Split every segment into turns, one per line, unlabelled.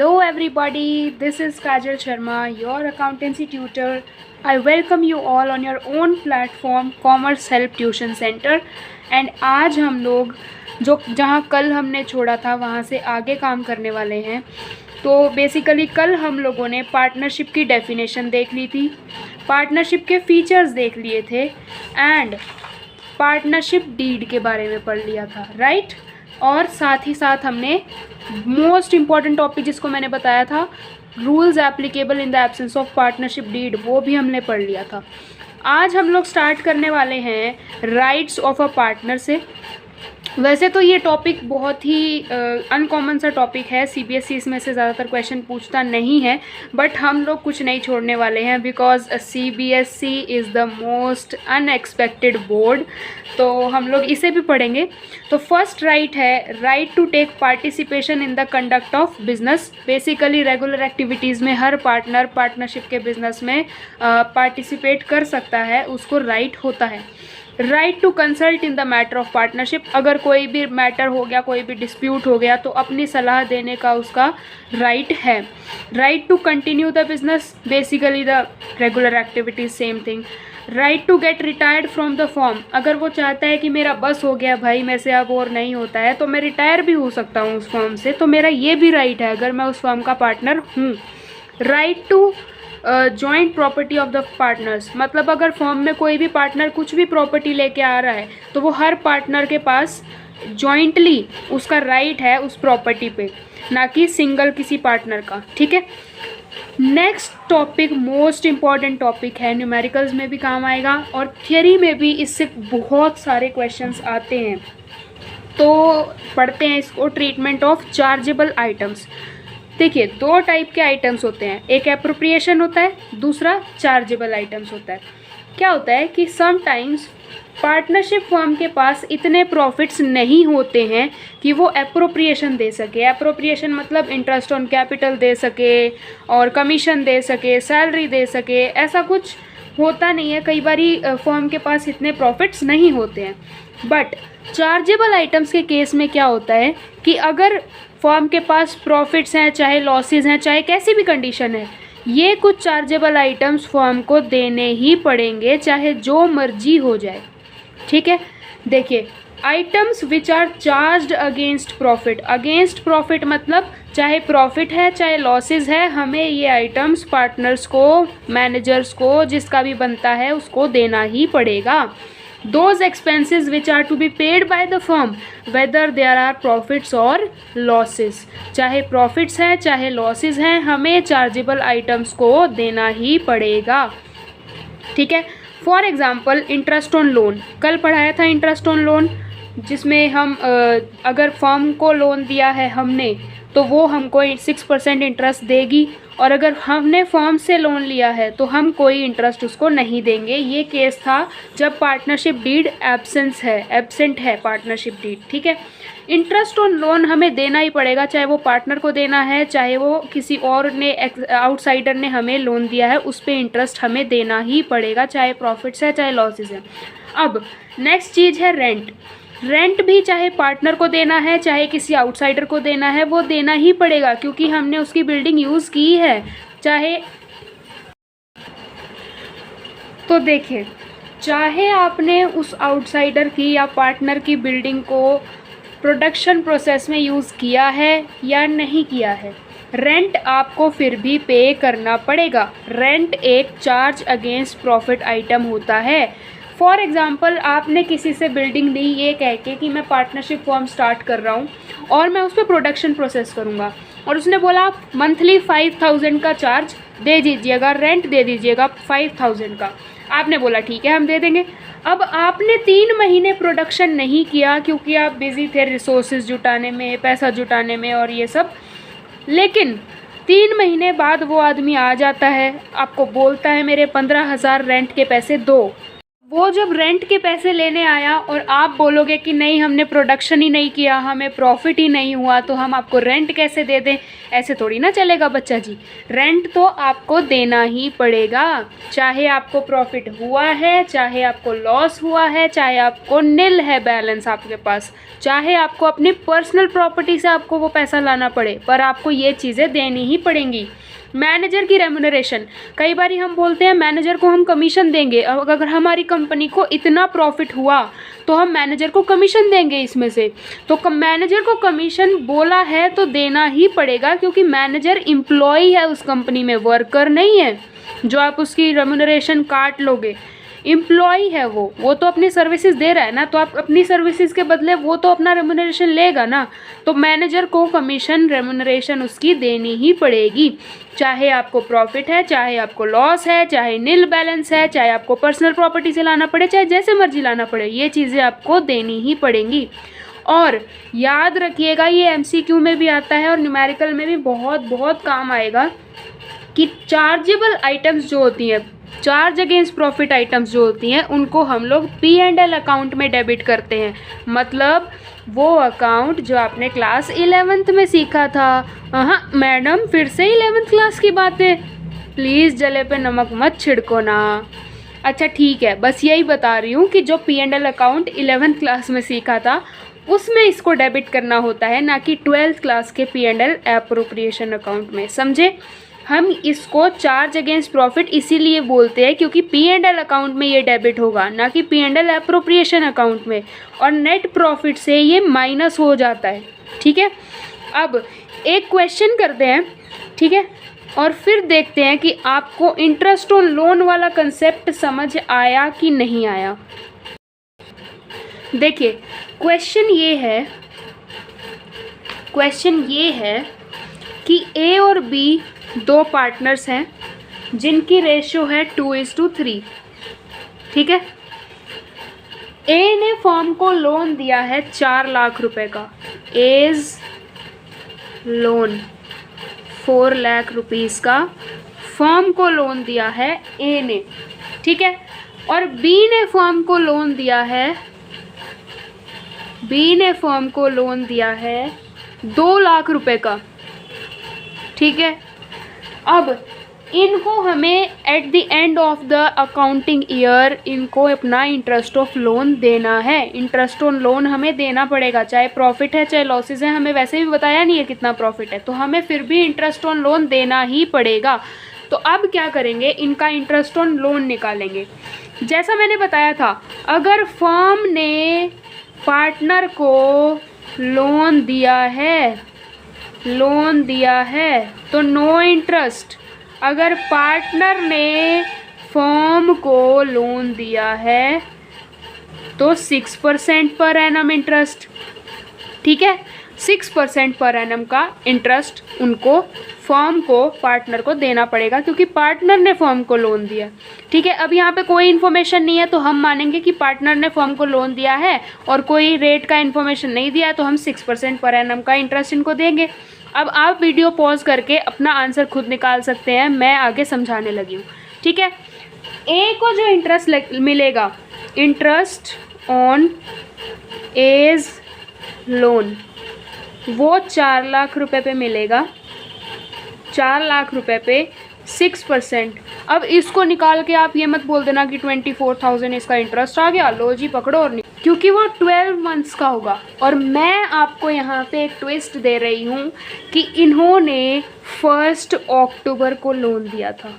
Hello everybody, this is Kajal Sharma, your accountancy tutor. I welcome you all on your own platform Commerce Help Tuition Center. And आज हम लोग जहाँ कल हमने छोड़ा था वहाँ से आगे काम करने वाले हैं। तो बेसिकली कल हम लोगों ने पार्टनरशिप की डेफिनेशन देख ली थी, पार्टनरशिप के फीचर्स देख लिए थे एंड पार्टनरशिप डीड के बारे में पढ़ लिया था, राइट। और साथ ही साथ हमने मोस्ट इम्पॉर्टेंट टॉपिक जिसको मैंने बताया था, rules applicable in the absence of partnership deed, वो भी हमने पढ़ लिया था। आज हम लोग स्टार्ट करने वाले हैं राइट्स ऑफ अ पार्टनर से। वैसे तो ये टॉपिक बहुत ही अनकॉमन सा टॉपिक है, सीबीएसई इसमें से ज़्यादातर क्वेश्चन पूछता नहीं है, बट हम लोग कुछ नहीं छोड़ने वाले हैं because CBSE is the most unexpected board. तो हम लोग इसे भी पढ़ेंगे। तो फर्स्ट राइट है right to take participation in the conduct of business. Basically regular activities में हर पार्टनर पार्टनरशिप के बिजनेस में पार्टिसिपेट कर सकता है, उसको राइट होता है। Right to consult in the matter of partnership, अगर कोई भी मैटर हो गया, कोई भी डिस्प्यूट हो गया तो अपनी सलाह देने का उसका राइट है। Right to continue the business, basically the regular activities, same thing. Right to get retired from the firm, अगर वो चाहता है कि मेरा बस हो गया भाई, मेरे से अब और नहीं होता है, तो मैं रिटायर भी हो सकता हूँ उस फर्म से, तो मेरा ये भी राइट है अगर मैं उस फर्म का पार्टनर हूँ। Right to joint property of the partners, मतलब अगर फर्म में कोई भी पार्टनर कुछ भी प्रॉपर्टी लेके आ रहा है तो वो हर पार्टनर के पास जॉइंटली उसका राइट है उस प्रॉपर्टी पे, ना कि सिंगल किसी पार्टनर का, ठीक है। Next topic most important topic है, न्यूमेरिकल्स में भी काम आएगा और थियरी में भी इससे बहुत सारे क्वेश्चंस आते हैं। तो पढ़ते हैं इसको, ट्रीटमेंट ऑफ चार्जेबल आइटम्स। देखिए, दो टाइप के आइटम्स होते हैं, एक एप्रोप्रिएशन होता है, दूसरा चार्जेबल आइटम्स होता है। क्या होता है कि समटाइम्स पार्टनरशिप फर्म के पास इतने प्रॉफिट्स नहीं होते हैं कि वो एप्रोप्रिएशन दे सके। एप्रोप्रिएशन मतलब इंटरेस्ट ऑन कैपिटल दे सके और कमीशन दे सके, सैलरी दे सके, ऐसा कुछ होता नहीं है। कई बारी फर्म के पास इतने प्रॉफिट्स नहीं होते हैं। बट चार्जेबल आइटम्स के केस में क्या होता है कि अगर फर्म के पास प्रॉफिट्स हैं, चाहे लॉसेस हैं, चाहे कैसी भी कंडीशन है, ये कुछ चार्जेबल आइटम्स फर्म को देने ही पड़ेंगे, चाहे जो मर्जी हो जाए, ठीक है। देखिए, items which are charged against profit. Against profit मतलब चाहे प्रॉफिट है चाहे लॉसेस है, हमें ये आइटम्स पार्टनर्स को, मैनेजर्स को, जिसका भी बनता है उसको देना ही पड़ेगा। Those expenses which are to be paid by the firm whether there are profits or losses, चाहे profits हैं चाहे losses हैं, हमें chargeable items को देना ही पड़ेगा, ठीक है। For example interest on loan, कल पढ़ाया था इंटरेस्ट ऑन लोन, जिसमें हम अगर फर्म को लोन दिया है हमने तो वो हमको 6% इंटरेस्ट देगी, और अगर हमने फर्म से लोन लिया है तो हम कोई इंटरेस्ट उसको नहीं देंगे। ये केस था जब पार्टनरशिप डीड एब्सेंट है पार्टनरशिप डीड, ठीक है। इंटरेस्ट ऑन लोन हमें देना ही पड़ेगा, चाहे वो पार्टनर को देना है चाहे वो किसी और ने, आउटसाइडर ने हमें लोन दिया है, उस पर इंटरेस्ट हमें देना ही पड़ेगा, चाहे प्रॉफिट्स है चाहे लॉसेस है। अब नेक्स्ट चीज़ है रेंट। रेंट भी चाहे पार्टनर को देना है चाहे किसी आउटसाइडर को देना है, वो देना ही पड़ेगा क्योंकि हमने उसकी बिल्डिंग यूज़ की है। चाहे तो देखिए, चाहे आपने उस आउटसाइडर की या पार्टनर की बिल्डिंग को प्रोडक्शन प्रोसेस में यूज़ किया है या नहीं किया है, रेंट आपको फिर भी पे करना पड़ेगा। रेंट एक चार्ज अगेंस्ट प्रॉफिट आइटम होता है। फॉर एग्ज़ाम्पल, आपने किसी से बिल्डिंग ली ये कह के कि मैं पार्टनरशिप फॉर्म स्टार्ट कर रहा हूँ और मैं उस पर प्रोडक्शन प्रोसेस करूँगा, और उसने बोला आप मंथली 5000 का चार्ज दे दीजिएगा, रेंट दे दीजिएगा 5000 का। आपने बोला ठीक है हम दे देंगे। अब आपने 3 महीने प्रोडक्शन नहीं किया क्योंकि आप बिज़ी थे रिसोर्सेज जुटाने में, पैसा जुटाने में और ये सब, लेकिन 3 महीने बाद वो आदमी आ जाता है, आपको बोलता है मेरे 15,000 रेंट के पैसे दो। वो जब रेंट के पैसे लेने आया और आप बोलोगे कि नहीं हमने प्रोडक्शन ही नहीं किया, हमें प्रॉफिट ही नहीं हुआ, तो हम आपको रेंट कैसे दे दें? ऐसे थोड़ी ना चलेगा बच्चा जी। रेंट तो आपको देना ही पड़ेगा, चाहे आपको प्रॉफिट हुआ है, चाहे आपको लॉस हुआ है, चाहे आपको निल है बैलेंस आपके पास, चाहे आपको अपनी पर्सनल प्रॉपर्टी से आपको वो पैसा लाना पड़े, पर आपको ये चीज़ें देनी ही पड़ेंगी। मैनेजर की रेम्यूनरेशन, कई बार हम बोलते हैं मैनेजर को हम कमीशन देंगे, अगर हमारी कंपनी को इतना प्रॉफिट हुआ तो हम मैनेजर को कमीशन देंगे इसमें से, तो मैनेजर को कमीशन बोला है तो देना ही पड़ेगा, क्योंकि मैनेजर एम्प्लॉय है उस कंपनी में, वर्कर नहीं है जो आप उसकी रेम्यूनरेशन काट लोगे। एम्प्लॉय है वो तो अपनी सर्विसेज दे रहा है ना, तो आप अपनी सर्विसेज के बदले वो तो अपना रेम्यूनरेशन लेगा ना, तो मैनेजर को कमीशन रेम्यूनरेशन उसकी देनी ही पड़ेगी, चाहे आपको प्रॉफिट है, चाहे आपको लॉस है, चाहे नील बैलेंस है, चाहे आपको पर्सनल प्रॉपर्टी से लाना पड़े, चाहे जैसे मर्जी लाना पड़े, ये चीज़ें आपको देनी ही पड़ेंगी। और याद रखिएगा, ये एमसीक्यू में भी आता है और न्यूमेरिकल में भी बहुत बहुत काम आएगा कि चार्जेबल आइटम्स जो होती हैं, चार्ज अगेंस्ट प्रॉफिट आइटम्स जो होती हैं, उनको हम लोग P&L अकाउंट में डेबिट करते हैं। मतलब वो अकाउंट जो आपने क्लास 11th में सीखा था। हाँ मैडम, फिर से 11th क्लास की बातें, प्लीज़ जले पे नमक मत छिड़को ना। अच्छा ठीक है, बस यही बता रही हूँ कि जो P&L अकाउंट 11th क्लास में सीखा था उसमें इसको डेबिट करना होता है, ना कि 12th क्लास के P&L एप्रोप्रिएशन अकाउंट में, समझे? हम इसको चार्ज अगेंस्ट प्रॉफिट इसीलिए बोलते हैं क्योंकि P&L अकाउंट में ये डेबिट होगा, ना कि P&L एप्रोप्रिएशन अकाउंट में, और नेट प्रॉफिट से ये माइनस हो जाता है। ठीक है, अब एक क्वेश्चन करते हैं, ठीक है, और फिर देखते हैं कि आपको इंटरेस्ट ऑन लोन वाला कंसेप्ट समझ आया कि नहीं आया। देखिए क्वेश्चन ये है कि A और B दो पार्टनर्स हैं जिनकी रेशियो है 2:3। ठीक है, A ने फर्म को लोन दिया है 4 लाख रुपए का, एज लोन 4 लाख रुपीस का फर्म को लोन दिया है A ने। ठीक है, और B ने फर्म को लोन दिया है 2 लाख रुपए का। ठीक है, अब इनको हमें at the end of the accounting year इनको अपना इंटरेस्ट ऑफ लोन देना है। इंटरेस्ट ऑन लोन हमें देना पड़ेगा, चाहे प्रॉफिट है चाहे लॉसेस है, हमें वैसे भी बताया नहीं है कितना प्रॉफिट है, तो हमें फिर भी इंटरेस्ट ऑन लोन देना ही पड़ेगा। तो अब क्या करेंगे, इनका इंटरेस्ट ऑन लोन निकालेंगे। जैसा मैंने बताया था, अगर फर्म ने पार्टनर को लोन दिया है तो नो इंटरेस्ट। अगर पार्टनर ने फर्म को लोन दिया है तो 6% पर एनम इंटरेस्ट। ठीक है, 6% पर एनम का इंटरेस्ट उनको फर्म को पार्टनर को देना पड़ेगा, क्योंकि पार्टनर ने फर्म को लोन दिया। ठीक है, अब यहाँ पे कोई इन्फॉर्मेशन नहीं है तो हम मानेंगे कि पार्टनर ने फर्म को लोन दिया है, और कोई रेट का इन्फॉर्मेशन नहीं दिया है तो हम 6% पर एनम का इंटरेस्ट इनको देंगे। अब आप वीडियो पॉज करके अपना आंसर खुद निकाल सकते हैं, मैं आगे समझाने लगी हूँ। ठीक है, ए को जो इंटरेस्ट मिलेगा, इंटरेस्ट ऑन एज लोन, वो 4 लाख रुपए पे मिलेगा। 4 लाख रुपए पे 6%। अब इसको निकाल के आप ये मत बोल देना कि 24,000 इसका इंटरेस्ट आ गया, लो जी पकड़ो, और क्योंकि वो 12 मंथ्स का होगा। और मैं आपको यहाँ पे एक ट्विस्ट दे रही हूँ कि इन्होंने 1 अक्टूबर को लोन दिया था,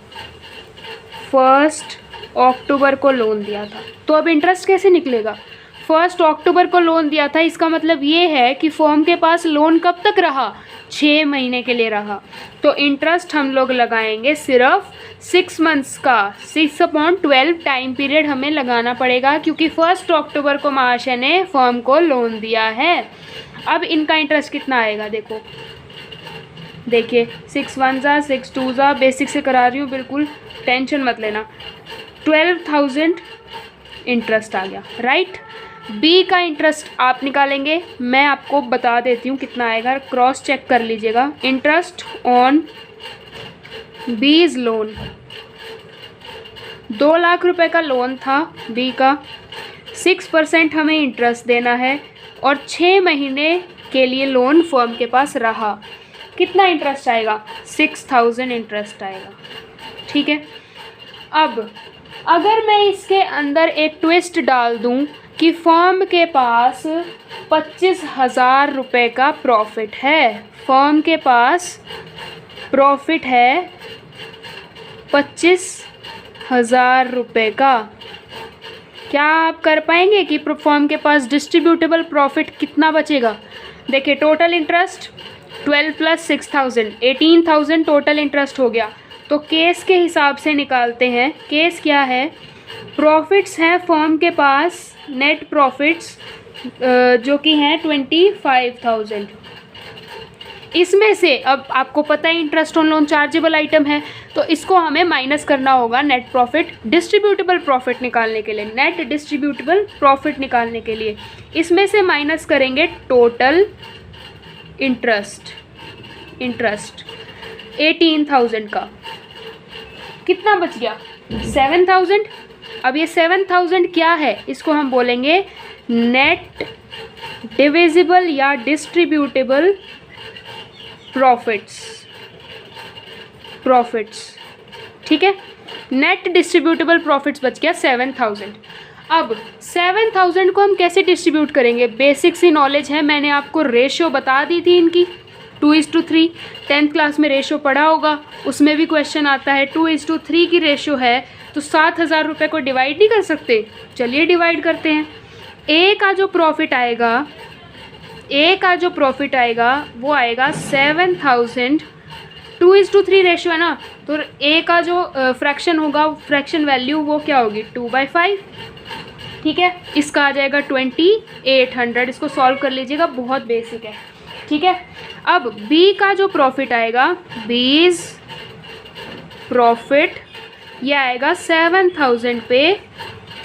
1 अक्टूबर को लोन दिया था, तो अब इंटरेस्ट कैसे निकलेगा? 1 अक्टूबर को लोन दिया था, इसका मतलब ये है कि फर्म के पास लोन कब तक रहा? 6 महीने के लिए रहा। तो इंटरेस्ट हम लोग लगाएंगे सिर्फ 6 मंथ्स का, 6/12 टाइम पीरियड हमें लगाना पड़ेगा, क्योंकि 1 अक्टूबर को महाशय ने फर्म को लोन दिया है। अब इनका इंटरेस्ट कितना आएगा देखो, देखिए 6 1 जा 6 2 जा, बेसिक से करा रही हूँ, बिल्कुल टेंशन मत लेना। 12,000 इंटरेस्ट आ गया, राइट। बी का इंटरेस्ट आप निकालेंगे, मैं आपको बता देती हूँ कितना आएगा, क्रॉस चेक कर लीजिएगा। इंटरेस्ट ऑन बीज लोन, 2 लाख रुपए का लोन था बी का, 6% हमें इंटरेस्ट देना है और 6 महीने के लिए लोन फर्म के पास रहा। कितना इंटरेस्ट आएगा? 6000 इंटरेस्ट आएगा। ठीक है। अब अगर मैं इसके अंदर एक ट्विस्ट डाल दूं कि फर्म के पास 25,000 रुपये का प्रॉफिट है, फर्म के पास प्रॉफिट है 25,000 रुपये का, क्या आप कर पाएंगे कि फर्म के पास डिस्ट्रीब्यूटेबल प्रॉफिट कितना बचेगा? देखिए, टोटल इंटरेस्ट 12 + 6,000 18,000 टोटल इंटरेस्ट हो गया। तो केस के हिसाब से निकालते हैं। केस क्या है? प्रॉफिट्स हैं फर्म के पास, नेट प्रॉफिट्स जो कि हैं 25,000। इसमें से अब आपको पता है interest on loan chargeable item है, तो इसको हमें माइनस करना होगा नेट प्रॉफिट, डिस्ट्रीब्यूटेबल प्रॉफिट निकालने के लिए, नेट डिस्ट्रीब्यूटेबल प्रॉफिट निकालने के लिए। इसमें से माइनस करेंगे टोटल इंटरेस्ट 18,000 का। कितना बच गया? 7,000। अब ये 7,000 क्या है? इसको हम बोलेंगे नेट डिविजिबल या डिस्ट्रीब्यूटेबल प्रॉफिट्स। ठीक है, नेट डिस्ट्रीब्यूटेबल प्रॉफिट्स बच गया 7,000। अब 7,000 को हम कैसे डिस्ट्रीब्यूट करेंगे? बेसिक सी नॉलेज है, मैंने आपको रेशियो बता दी थी इनकी 2:3। 10th क्लास में रेशियो पढ़ा होगा, उसमें भी क्वेश्चन आता है 2:3 की रेशियो है तो 7,000 रुपये को डिवाइड नहीं कर सकते? चलिए डिवाइड करते हैं। ए का जो प्रॉफिट आएगा वो आएगा 7,000। 2:3 रेशियो है ना, तो ए का जो फ्रैक्शन होगा, फ्रैक्शन वैल्यू वो क्या होगी? 2/5। ठीक है, इसका आ जाएगा 2800। इसको सॉल्व कर लीजिएगा, बहुत बेसिक है। ठीक है। अब बी का जो प्रॉफिट आएगा, बीज प्रॉफिट, ये आएगा 7,000 पे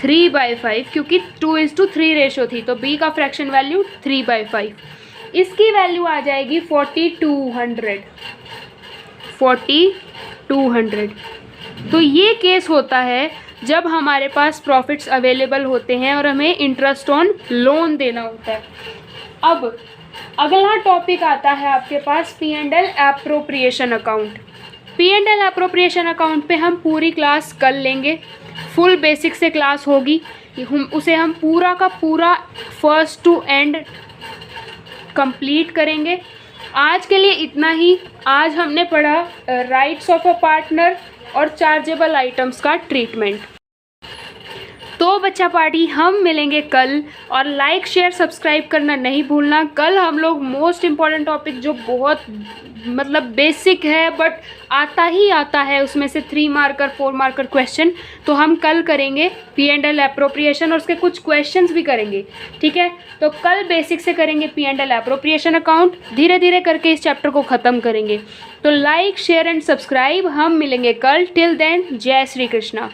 3/5, क्योंकि 2:3 रेशियो थी तो बी का फ्रैक्शन वैल्यू 3/5। इसकी वैल्यू आ जाएगी 4,200। तो ये केस होता है जब हमारे पास प्रॉफिट्स अवेलेबल होते हैं और हमें इंटरेस्ट ऑन लोन देना होता है। अब अगला टॉपिक आता है आपके पास P&L appropriation account. P&L appropriation account पे हम पूरी क्लास कर लेंगे, फुल बेसिक से क्लास होगी, उसे हम पूरा का पूरा फर्स्ट टू एंड कंप्लीट करेंगे। आज के लिए इतना ही। आज हमने पढ़ा राइट्स ऑफ अ पार्टनर और चार्जेबल आइटम्स का ट्रीटमेंट। तो बच्चा पार्टी, हम मिलेंगे कल, और लाइक शेयर सब्सक्राइब करना नहीं भूलना। कल हम लोग मोस्ट इम्पॉर्टेंट टॉपिक जो बहुत मतलब बेसिक है बट आता ही आता है, उसमें से 3 मार्कर 4 मार्कर क्वेश्चन, तो हम कल करेंगे P&L एप्रोप्रिएशन और उसके कुछ क्वेश्चंस भी करेंगे। ठीक है, तो कल बेसिक से करेंगे P&L एप्रोप्रिएशन अकाउंट, धीरे धीरे करके इस चैप्टर को ख़त्म करेंगे। तो लाइक शेयर एंड सब्सक्राइब। हम मिलेंगे कल। टिल देन, जय श्री कृष्णा।